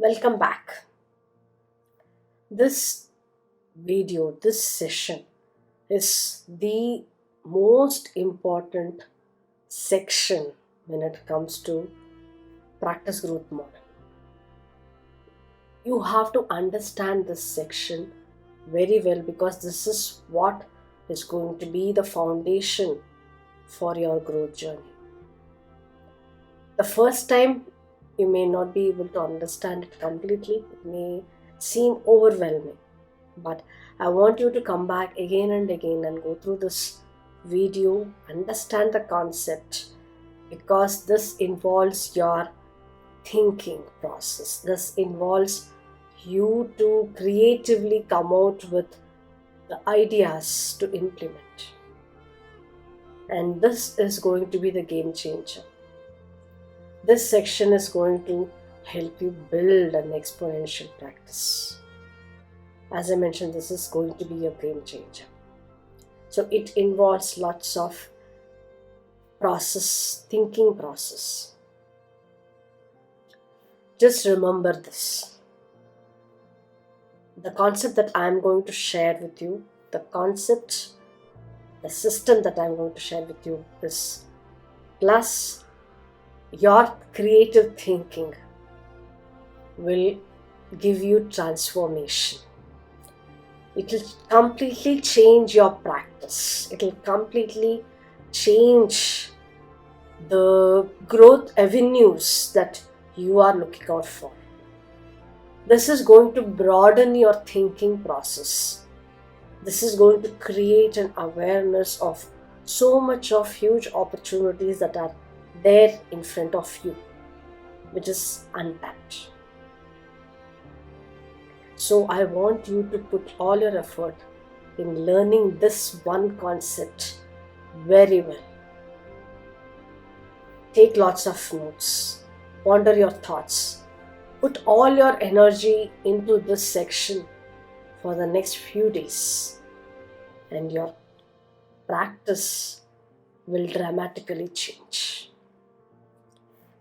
Welcome back. This this session is the most important section when it comes to practice growth model. You have to understand this section very well because this is what is going to be the foundation for your growth journey. The first time you may not be able to understand it completely, it may seem overwhelming. But I want you to come back again and again and go through this video, understand the concept, because this involves your thinking process. This involves you to creatively come out with the ideas to implement. And this is going to be the game changer. This section is going to help you build an exponential practice. As I mentioned, this is going to be a game changer. So it involves lots of thinking process. Just remember this. The concept that I am going to share with you, the system that I am going to share with you is plus your creative thinking will give you transformation. It will completely change your practice. It will completely change the growth avenues that you are looking out for. This is going to broaden your thinking process. This is going to create an awareness of so much of huge opportunities that are there in front of you, which is untapped. So I want you to put all your effort in learning this one concept very well. Take lots of notes, ponder your thoughts, put all your energy into this section for the next few days, and your practice will dramatically change.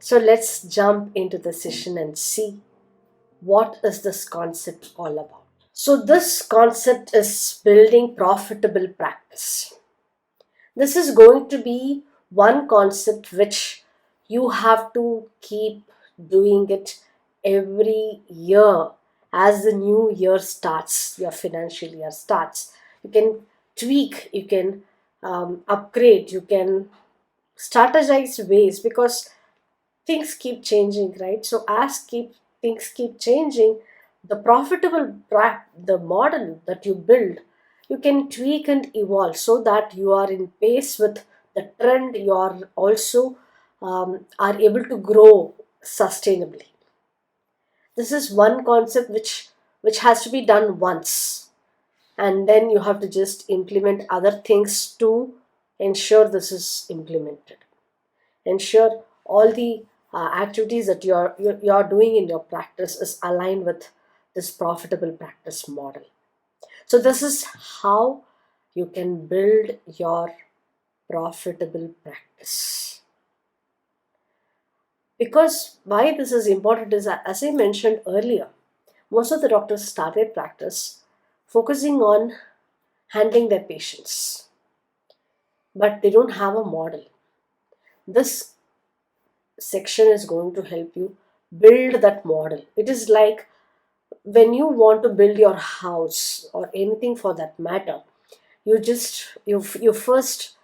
So let's jump into the session and see what is this concept all about. So this concept is building profitable practice. This is going to be one concept which you have to keep doing it every year as the new year starts, your financial year starts. You can tweak, you can upgrade, you can strategize ways because things keep changing, right? So as things keep changing, the the model that you build, you can tweak and evolve so that you are in pace with the trend. You are also are able to grow sustainably. This is one concept which has to be done once, and then you have to just implement other things to ensure this is implemented. Ensure all the activities that you're doing in your practice is aligned with this profitable practice model. So this is how you can build your profitable practice. Because why this is important is that, as I mentioned earlier, most of the doctors started practice focusing on handling their patients, but they don't have a model. This section is going to help you build that model. It is like when you want to build your house or anything for that matter, you first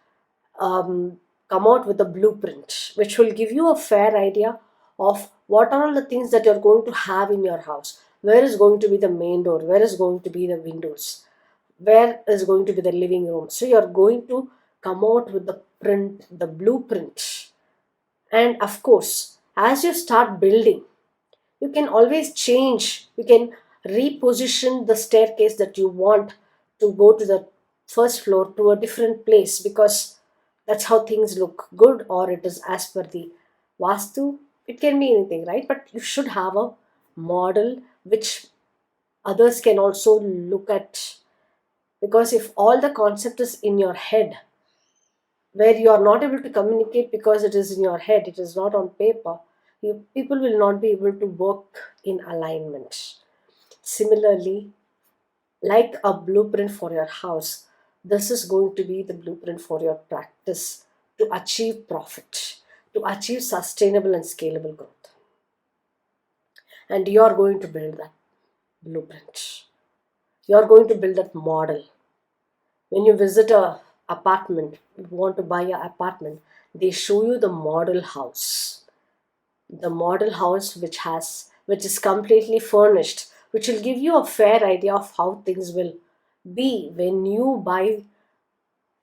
come out with a blueprint which will give you a fair idea of what are all the things that you're going to have in your house. Where is going to be the main door? Where is going to be the windows? Where is going to be the living room? So you're going to come out with the blueprint. And of course, as you start building, you can always change. You can reposition the staircase that you want to go to the first floor to a different place because that's how things look good, or it is as per the Vastu. It can be anything, right? But you should have a model which others can also look at, because if all the concept is in your head, where you are not able to communicate because it is in your head, it is not on paper, People will not be able to work in alignment. Similarly, like a blueprint for your house, this is going to be the blueprint for your practice to achieve profit, to achieve sustainable and scalable growth. And you are going to build that blueprint. You are going to build that model. When you visit a apartment, you want to buy an apartment, they show you the model house. The model house which is completely furnished, which will give you a fair idea of how things will be when you buy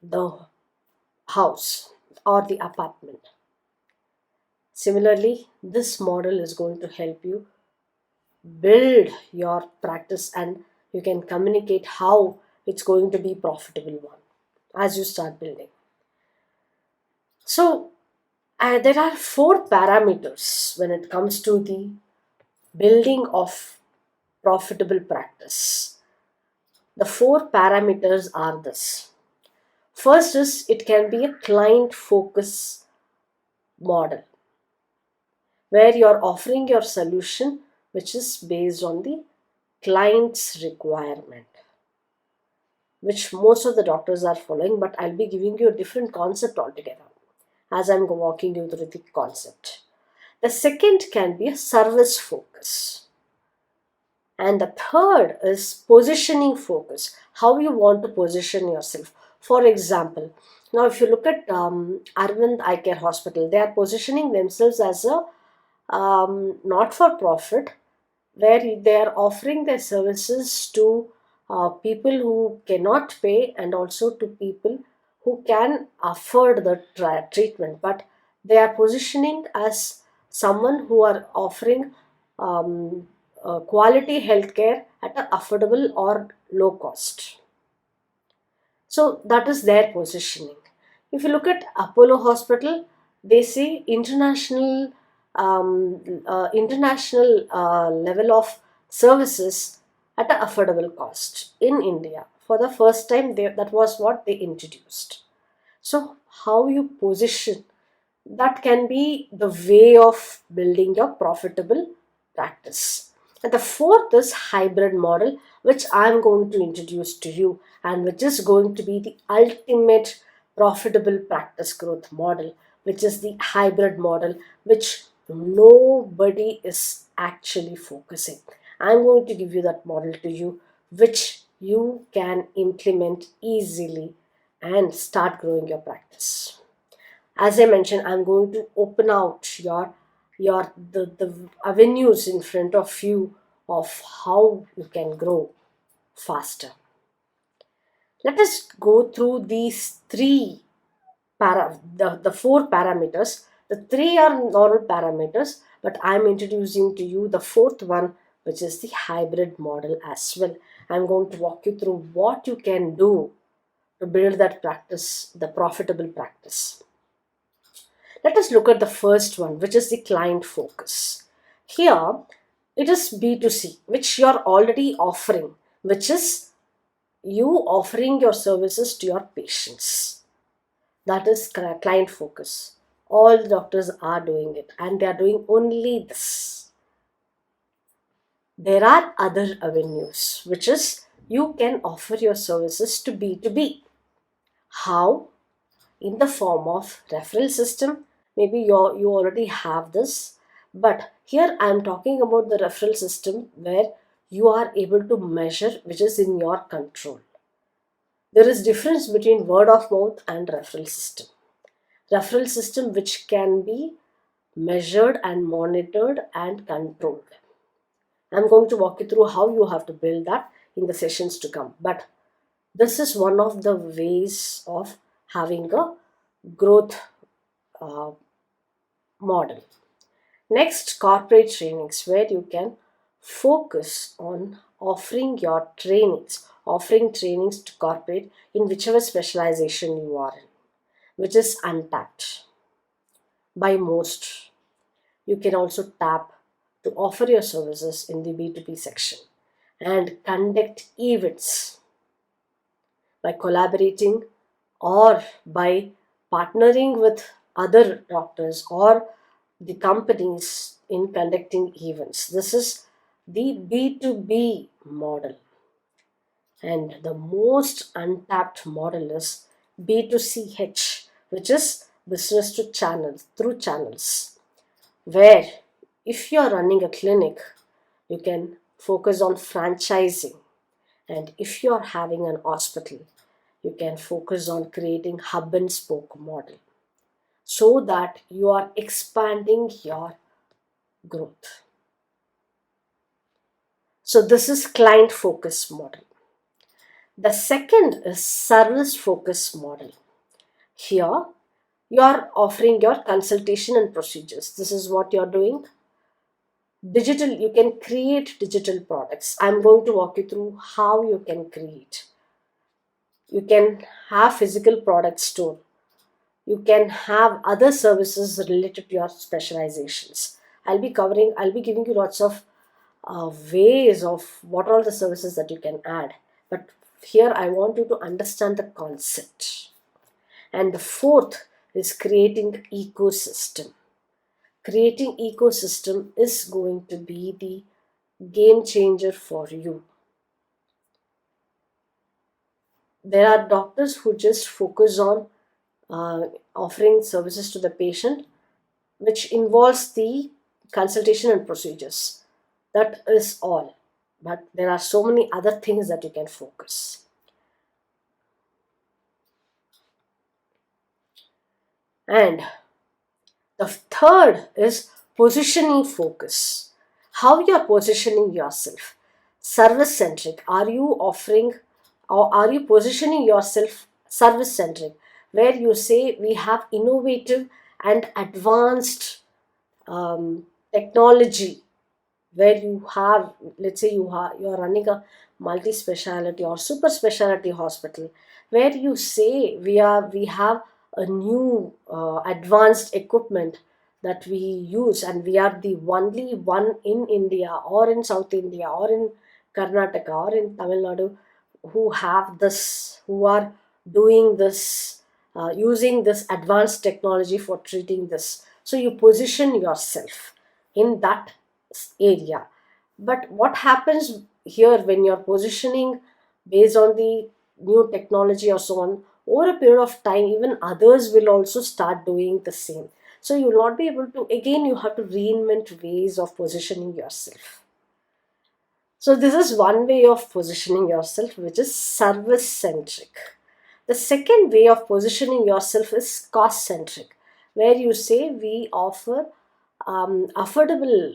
the house or the apartment. Similarly, this model is going to help you build your practice, and you can communicate how it's going to be profitable one as you start building. So there are four parameters when it comes to the building of profitable practice. The four parameters are this. First is, it can be a client focus model where you're offering your solution which is based on the client's requirement, which most of the doctors are following, but I'll be giving you a different concept altogether as I'm walking you through the concept. The second can be a service focus. And the third is positioning focus, how you want to position yourself. For example, now if you look at Arvind Eye Care Hospital, they are positioning themselves as a not for profit, where they are offering their services to people who cannot pay and also to people who can afford the treatment, but they are positioning as someone who are offering um, quality healthcare at an affordable or low cost. So that is their positioning. If you look at Apollo Hospital, they say international level of services at an affordable cost in India. For the first time, that was what they introduced. So how you position, that can be the way of building your profitable practice. And the fourth is hybrid model, which I'm going to introduce to you, and which is going to be the ultimate profitable practice growth model, which is the hybrid model, which nobody is actually focusing. I'm going to give you that model to you, which you can implement easily and start growing your practice. As I mentioned, I'm going to open out the avenues in front of you of how you can grow faster. Let us go through these the four parameters. The three are normal parameters, but I'm introducing to you the fourth one, which is the hybrid model as well. I'm going to walk you through what you can do to build that practice, the profitable practice. Let us look at the first one, which is the client focus. Here, it is B2C, which you are already offering, which is you offering your services to your patients. That is client focus. All doctors are doing it, and they are doing only this. There are other avenues, which is you can offer your services to B2B. How? In the form of referral system. Maybe you already have this, but here I am talking about the referral system where you are able to measure, which is in your control. There is difference between word of mouth and referral system. Referral system which can be measured and monitored and controlled. I'm going to walk you through how you have to build that in the sessions to come, but this is one of the ways of having a growth uh, model. Next, corporate trainings, where you can focus on offering trainings to corporate in whichever specialization you are in, which is untapped by most. You can also tap to offer your services in the B2B section and conduct events by collaborating or by partnering with other doctors or the companies in conducting events. This is the B2B model. And the most untapped model is B2CH, which is business to channels, through channels, where if you're running a clinic, you can focus on franchising. And if you're having an hospital, you can focus on creating hub and spoke model so that you are expanding your growth. So this is client focus model. The second is service focus model. Here you are offering your consultation and procedures. This is what you're doing. Digital, you can create digital products. I'm going to walk you through how you can create. You can have physical product store. You can have other services related to your specializations. I'll be giving you lots of ways of what all the services that you can add. But here I want you to understand the concept. And the fourth is creating ecosystem. Creating ecosystem is going to be the game changer for you. There are doctors who just focus on offering services to the patient, which involves the consultation and procedures. That is all. But there are so many other things that you can focus. And the third is positioning focus. How you are positioning yourself. Service centric. Are you offering or are you positioning yourself service centric? Where you say we have innovative and advanced technology, where you have, let's say you're running a multi-speciality or super speciality hospital, where you say we have a new advanced equipment that we use, and we are the only one in India or in South India or in Karnataka or in Tamil Nadu who have this, who are doing this, using this advanced technology for treating this. So you position yourself in that area. But what happens here when you're positioning based on the new technology or so on, over a period of time, even others will also start doing the same. So you will not be able to, again, you have to reinvent ways of positioning yourself. So this is one way of positioning yourself, which is service centric. The second way of positioning yourself is cost centric, where you say we offer affordable,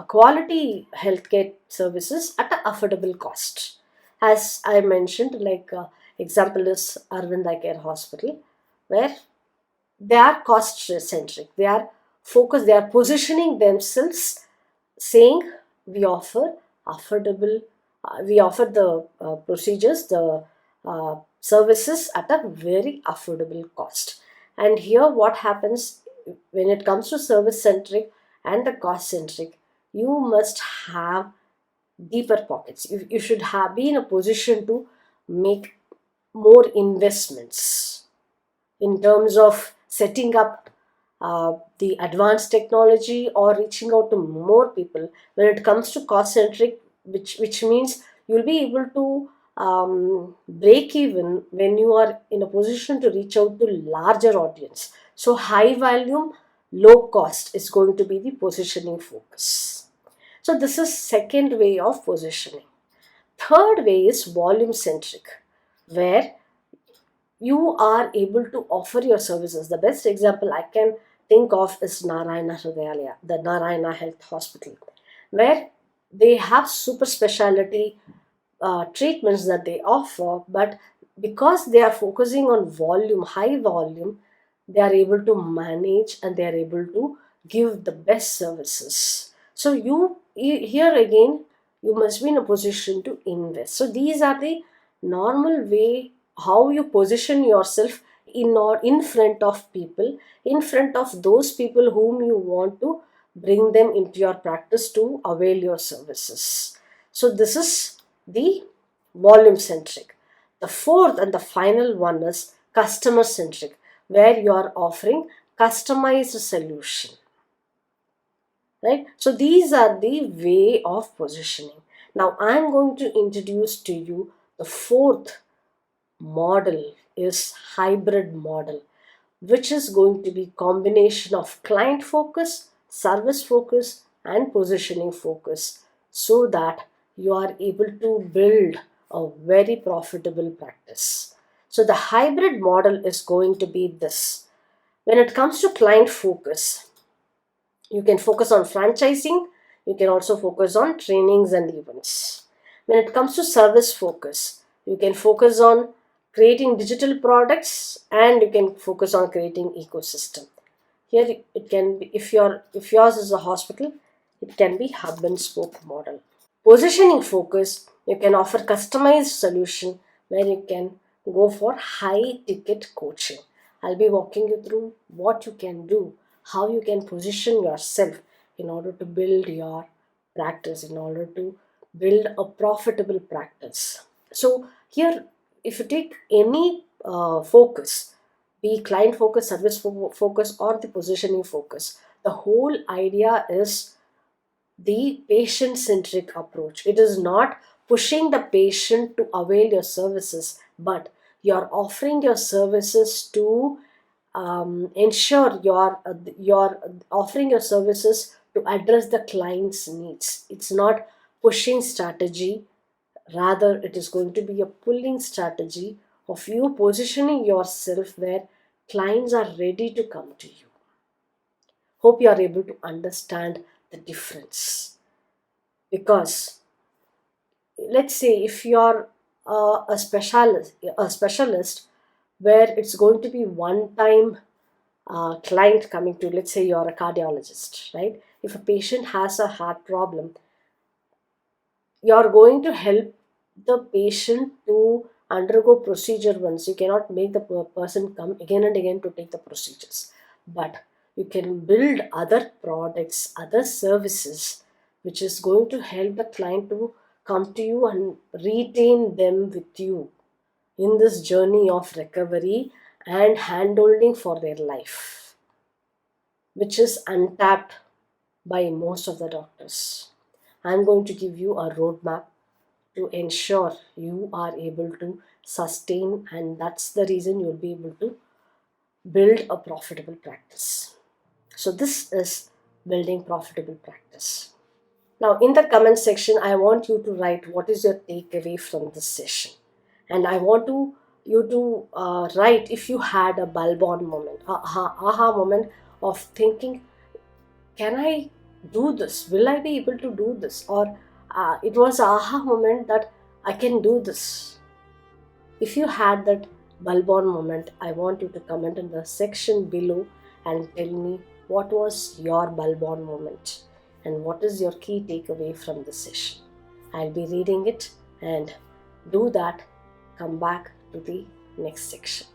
quality healthcare services at an affordable cost. As I mentioned, like example is Arvind Eye Care Hospital, where they are cost centric. They are focused. They are positioning themselves, saying we offer affordable. We offer the procedures, the services at a very affordable cost. And here, what happens when it comes to service centric and the cost centric? You must have deeper pockets. You should have be in a position to make more investments in terms of setting up the advanced technology or reaching out to more people. When it comes to cost centric, which means you'll be able to break even when you are in a position to reach out to larger audience. So high volume, low cost is going to be the positioning focus. So this is second way of positioning. Third way is volume centric, where you are able to offer your services. The best example I can think of is Narayana Hridayalaya, the Narayana Health Hospital, where they have super specialty treatments that they offer, but because they are focusing on volume, high volume, they are able to manage and they are able to give the best services. So here again, you must be in a position to invest. So these are the normal way how you position yourself in or in front of people, in front of those people whom you want to bring them into your practice to avail your services. So this is the volume centric. The fourth and the final one is customer centric, where you are offering customized solution. right? So these are the way of positioning. Now I'm going to introduce to you the fourth model is hybrid model, which is going to be combination of client focus, service focus, and positioning focus, so that you are able to build a very profitable practice. So the hybrid model is going to be this. When it comes to client focus, you can focus on franchising, you can also focus on trainings and events. When it comes to service focus, you can focus on creating digital products and you can focus on creating ecosystem. Here it can be, if yours is a hospital, it can be hub and spoke model. Positioning focus, you can offer customized solution where you can go for high ticket coaching. I'll be walking you through what you can do, how you can position yourself in order to build your practice, in order to build a profitable practice. So here, if you take any focus, be client focus, service focus, or the positioning focus, the whole idea is the patient centric approach. It is not pushing the patient to avail your services, but you're offering your services to ensure you're offering your services to address the client's needs. It's not pushing strategy, rather it is going to be a pulling strategy of you positioning yourself where clients are ready to come to you. Hope you are able to understand the difference. Because let's say if you're a specialist where it's going to be one time client coming to, let's say you're a cardiologist, right? If a patient has a heart problem, you're going to help the patient to undergo procedure once. You cannot make the person come again and again to take the procedures, but you can build other products, other services, which is going to help the client to come to you and retain them with you in this journey of recovery and handholding for their life, which is untapped by most of the doctors. I'm going to give you a roadmap to ensure you are able to sustain, and that's the reason you'll be able to build a profitable practice. So, this is building profitable practice. Now, in the comment section, I want you to write what is your takeaway from this session, and I want you to write if you had a bulb on moment, aha moment of thinking, can I do this? Will I be able to do this? Or it was a aha moment that I can do this. If you had that bulb on moment, I want you to comment in the section below and tell me what was your bulb on moment and what is your key takeaway from the session. I'll be reading it, and do that. Come back to the next section.